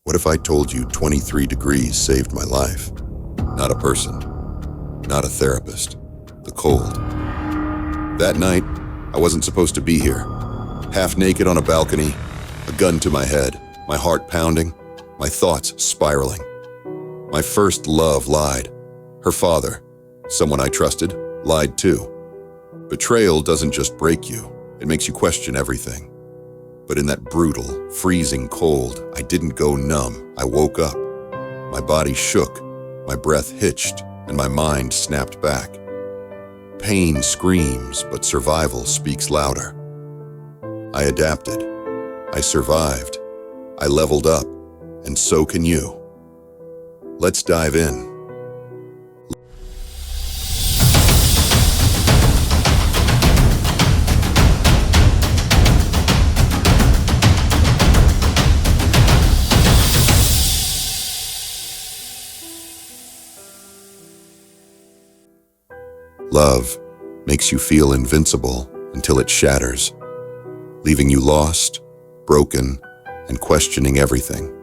What if I told you 23 degrees saved my life? Not a person, not a therapist, the cold. That night, I wasn't supposed to be here. Half naked on a balcony, a gun to my head, my heart pounding, my thoughts spiraling. My first love lied. Her father, someone I trusted, lied too. Betrayal doesn't just break you, it makes you question everything. But in that brutal, freezing cold, I didn't go numb. I woke up. My body shook, my breath hitched, and my mind snapped back. Pain screams, but survival speaks louder. I adapted. I survived. I leveled up, and so can you. Let's dive in. Love makes you feel invincible until it shatters, leaving you lost, broken, and questioning everything.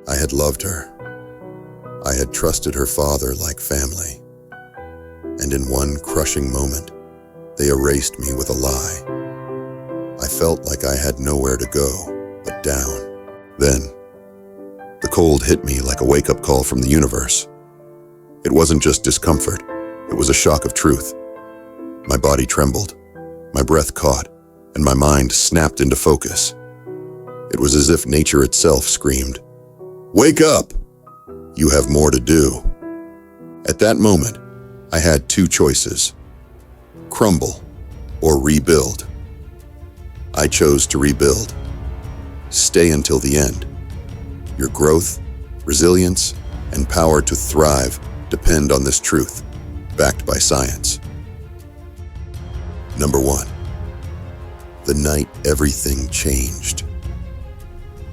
I had loved her. I had trusted her father like family. And in one crushing moment, they erased me with a lie. I felt like I had nowhere to go but down. Then, the cold hit me like a wake-up call from the universe. It wasn't just discomfort. It was a shock of truth. My body trembled, my breath caught, and my mind snapped into focus. It was as if nature itself screamed, "Wake up! You have more to do." At that moment, I had two choices: crumble or rebuild. I chose to rebuild. Stay until the end. Your growth, resilience, and power to thrive depend on this truth, backed by science. Number 1. The night everything changed.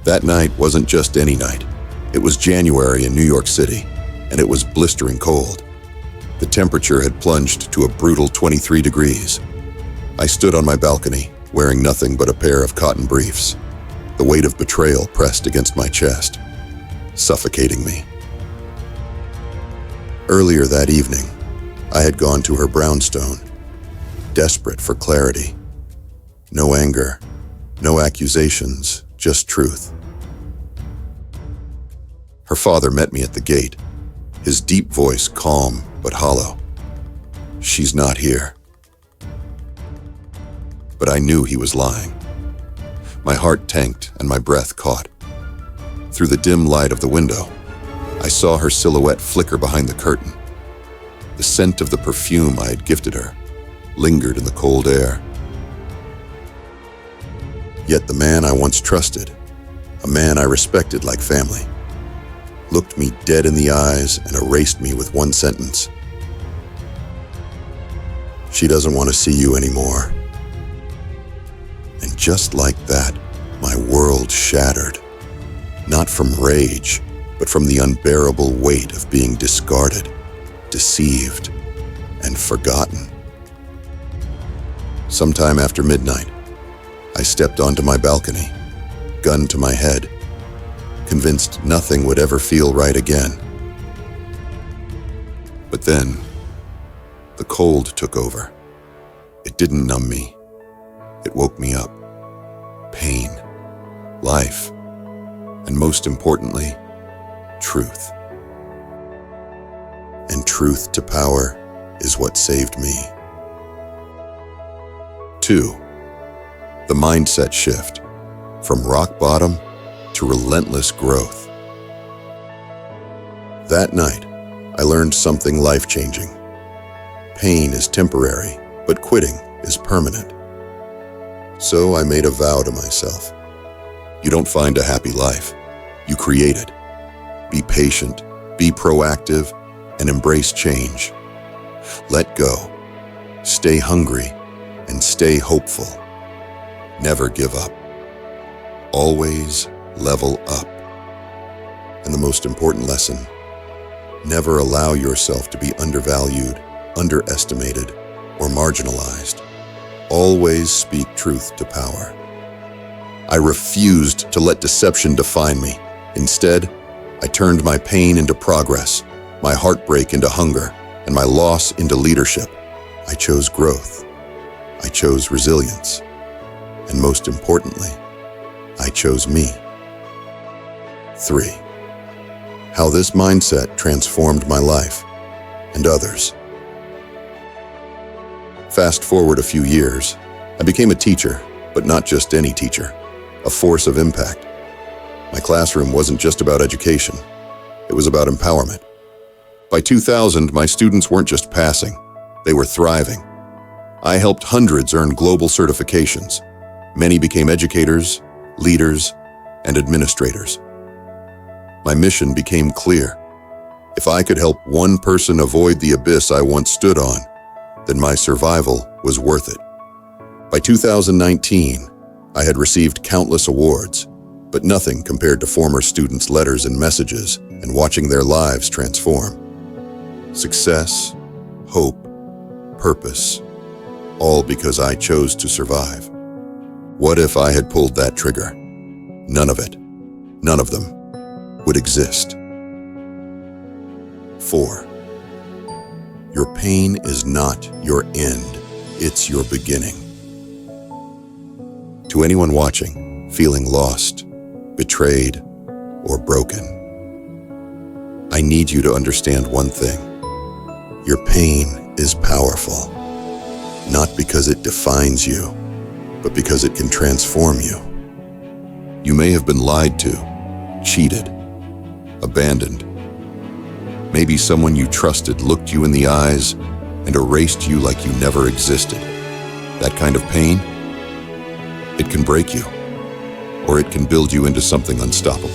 That night wasn't just any night. It was January in New York City, and it was blistering cold. The temperature had plunged to a brutal 23 degrees. I stood on my balcony, wearing nothing but a pair of cotton briefs. The weight of betrayal pressed against my chest, suffocating me. Earlier that evening, I had gone to her brownstone, desperate for clarity. No anger, no accusations, just truth. Her father met me at the gate, his deep voice calm but hollow. "She's not here." But I knew he was lying. My heart tanked and my breath caught. Through the dim light of the window, I saw her silhouette flicker behind the curtain. The scent of the perfume I had gifted her lingered in the cold air. Yet the man I once trusted, a man I respected like family, looked me dead in the eyes and erased me with one sentence. "She doesn't want to see you anymore." And just like that, my world shattered. Not from rage, but from the unbearable weight of being discarded, deceived, and forgotten. Sometime after midnight, I stepped onto my balcony, gun to my head, convinced nothing would ever feel right again. But then, the cold took over. It didn't numb me. It woke me up. Pain, life, and most importantly, truth. And truth to power is what saved me. 2. The mindset shift, from rock bottom to relentless growth. That night, I learned something life-changing. Pain is temporary, but quitting is permanent. So I made a vow to myself. You don't find a happy life, you create it. Be patient, be proactive, and embrace change. Let go, stay hungry, and stay hopeful. Never give up. Always level up. And the most important lesson, never allow yourself to be undervalued, underestimated, or marginalized. Always speak truth to power. I refused to let deception define me. Instead, I turned my pain into progress, my heartbreak into hunger, and my loss into leadership. I chose growth. I chose resilience. And most importantly, I chose me. 3. How this mindset transformed my life and others. Fast forward a few years, I became a teacher, but not just any teacher, a force of impact. My classroom wasn't just about education, it was about empowerment. By 2000, my students weren't just passing, they were thriving. I helped hundreds earn global certifications. Many became educators, leaders, and administrators. My mission became clear. If I could help one person avoid the abyss I once stood on, then my survival was worth it. By 2019, I had received countless awards, but nothing compared to former students' letters and messages and watching their lives transform. Success, hope, purpose, all because I chose to survive. What if I had pulled that trigger? None of it, none of them, would exist. 4. Your pain is not your end, it's your beginning. To anyone watching, feeling lost, betrayed, or broken, I need you to understand one thing. Your pain is powerful, not because it defines you, but because it can transform you. You may have been lied to, cheated, abandoned. Maybe someone you trusted looked you in the eyes and erased you like you never existed. That kind of pain, it can break you, or it can build you into something unstoppable.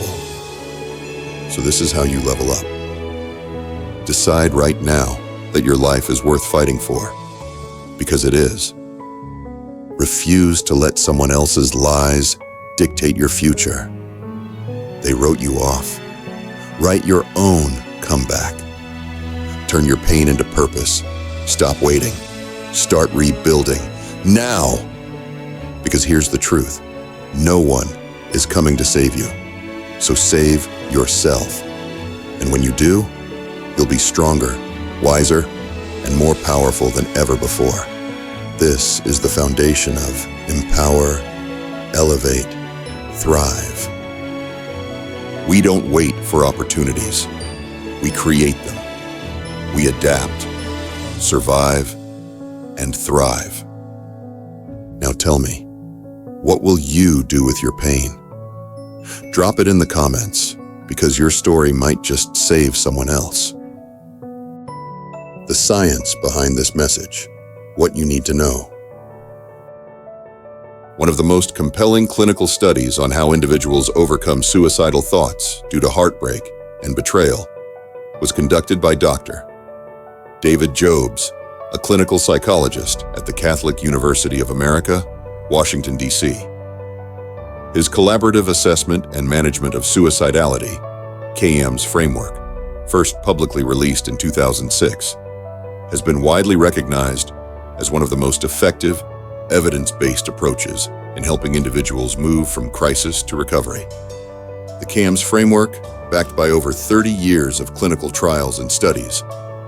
So this is how you level up. Decide right now that your life is worth fighting for, because it is. Refuse to let someone else's lies dictate your future. They wrote you off. Write your own comeback. Turn your pain into purpose. Stop waiting. Start rebuilding. Now! Because here's the truth. No one is coming to save you. So save yourself. And when you do, you'll be stronger, wiser, and more powerful than ever before. This is the foundation of empower, elevate, thrive. We don't wait for opportunities. We create them. We adapt, survive, and thrive. Now tell me, what will you do with your pain? Drop it in the comments, because your story might just save someone else. The science behind this message, what you need to know. One of the most compelling clinical studies on how individuals overcome suicidal thoughts due to heartbreak and betrayal was conducted by Dr. David Jobs, a clinical psychologist at the Catholic University of America, Washington, D.C. His collaborative assessment and management of suicidality, CAMS framework, first publicly released in 2006, has been widely recognized as one of the most effective, evidence-based approaches in helping individuals move from crisis to recovery. The CAMS framework, backed by over 30 years of clinical trials and studies,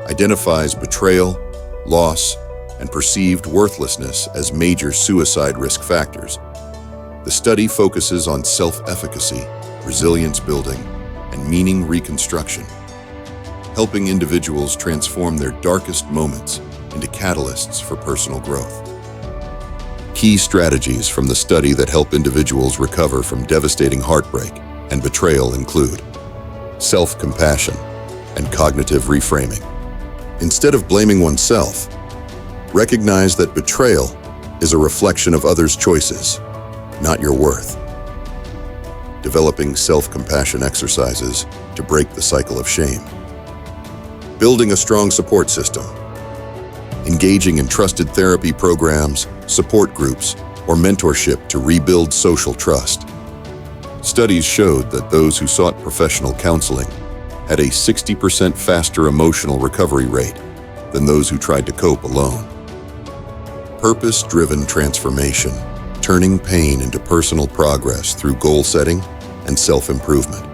identifies betrayal, loss, and perceived worthlessness as major suicide risk factors. The study focuses on self-efficacy, resilience building, and meaning reconstruction, helping individuals transform their darkest moments into catalysts for personal growth. Key strategies from the study that help individuals recover from devastating heartbreak and betrayal include self-compassion and cognitive reframing. Instead of blaming oneself, recognize that betrayal is a reflection of others' choices, not your worth. Developing self-compassion exercises to break the cycle of shame. Building a strong support system. Engaging in trusted therapy programs, support groups, or mentorship to rebuild social trust. Studies showed that those who sought professional counseling had a 60% faster emotional recovery rate than those who tried to cope alone. Purpose-driven transformation, turning pain into personal progress through goal setting and self-improvement.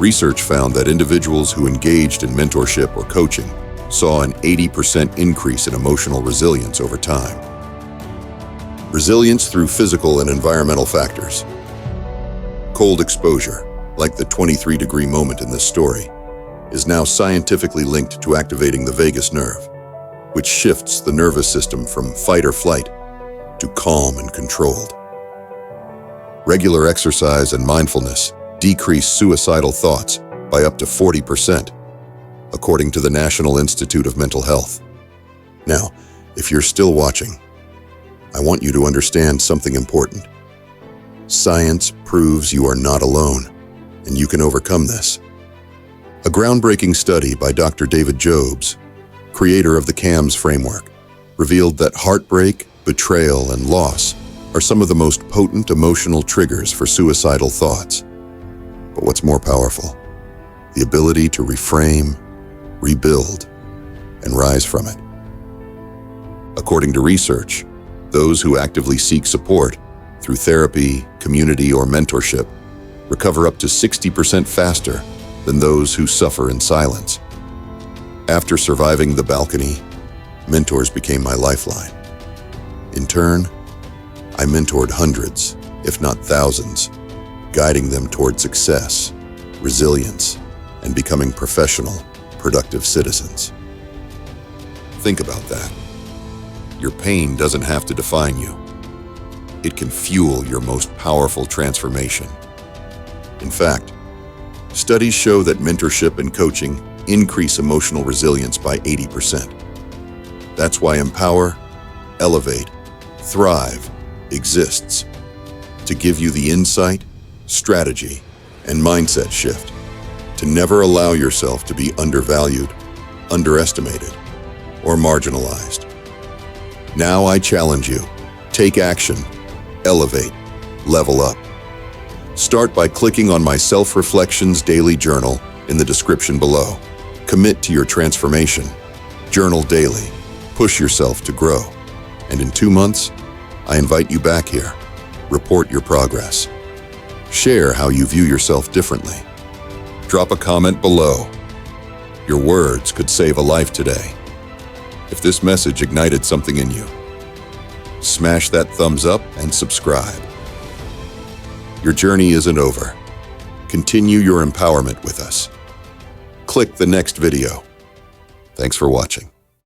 Research found that individuals who engaged in mentorship or coaching saw an 80% increase in emotional resilience over time. Resilience through physical and environmental factors. Cold exposure, like the 23-degree moment in this story, is now scientifically linked to activating the vagus nerve, which shifts the nervous system from fight or flight to calm and controlled. Regular exercise and mindfulness decrease suicidal thoughts by up to 40%, according to the National Institute of Mental Health. Now, if you're still watching, I want you to understand something important. Science proves you are not alone, and you can overcome this. A groundbreaking study by Dr. David Jobs, creator of the CAMS framework, revealed that heartbreak, betrayal, and loss are some of the most potent emotional triggers for suicidal thoughts. But what's more powerful? The ability to reframe, rebuild, and rise from it. According to research, those who actively seek support through therapy, community, or mentorship recover up to 60% faster than those who suffer in silence. After surviving the balcony, mentors became my lifeline. In turn, I mentored hundreds, if not thousands, guiding them toward success, resilience, and becoming professional, productive citizens. Think about that. Your pain doesn't have to define you. It can fuel your most powerful transformation. In fact, studies show that mentorship and coaching increase emotional resilience by 80%. That's why Empower, Elevate, Thrive exists, to give you the insight, strategy, and mindset shift to never allow yourself to be undervalued, underestimated, or marginalized. Now I challenge you, take action, elevate, level up. Start by clicking on my Self-Reflections Daily Journal in the description below. Commit to your transformation. Journal daily. Push yourself to grow. And in 2 months, I invite you back here. Report your progress. Share how you view yourself differently. Drop a comment below. Your words could save a life today. If this message ignited something in you, smash that thumbs up and subscribe. Your journey isn't over. Continue your empowerment with us. Click the next video. Thanks for watching.